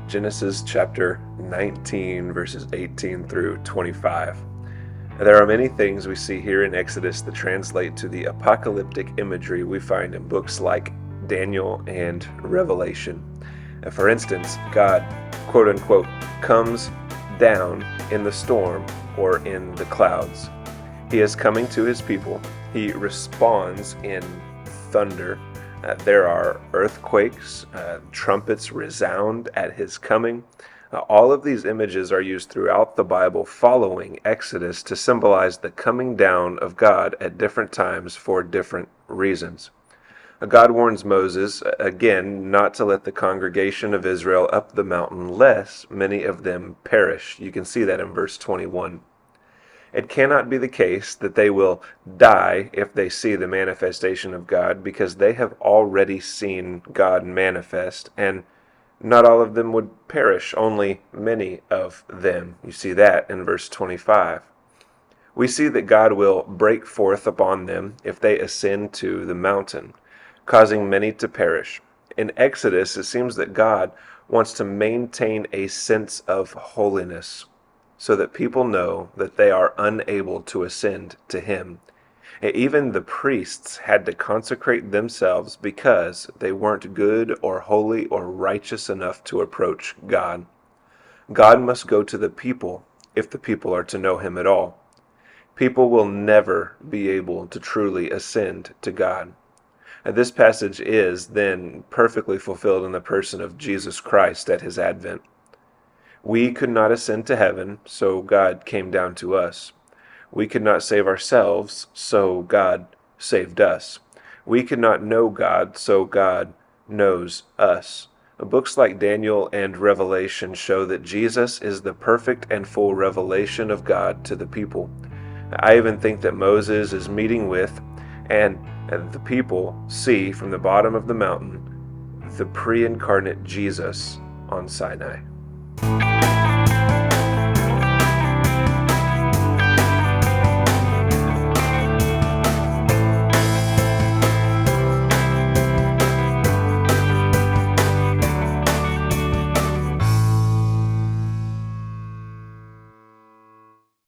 Genesis chapter 19, verses 18 through 25. There are many things we see here in Exodus that translate to the apocalyptic imagery we find in books like Daniel and Revelation. For instance, God, quote unquote, comes down in the storm or in the clouds. He is coming to his people. He responds in thunder. There are earthquakes, trumpets resound at his coming. All of these images are used throughout the Bible following Exodus to symbolize the coming down of God at different times for different reasons. God warns Moses, again, not to let the congregation of Israel up the mountain, lest many of them perish. You can see that in verse 21. It cannot be the case that they will die if they see the manifestation of God, because they have already seen God manifest, and not all of them would perish, only many of them. You see that in verse 25. We see that God will break forth upon them if they ascend to the mountain, causing many to perish. In Exodus, it seems that God wants to maintain a sense of holiness, so that people know that they are unable to ascend to him. Even the priests had to consecrate themselves because they weren't good or holy or righteous enough to approach God. God must go to the people if the people are to know him at all. People will never be able to truly ascend to God. This passage is then perfectly fulfilled in the person of Jesus Christ at his advent. We could not ascend to heaven, so God came down to us. We could not save ourselves, so God saved us. We could not know God, so God knows us. Books like Daniel and Revelation show that Jesus is the perfect and full revelation of God to the people. I even think that Moses is meeting with, and the people see from the bottom of the mountain, the pre-incarnate Jesus on Sinai.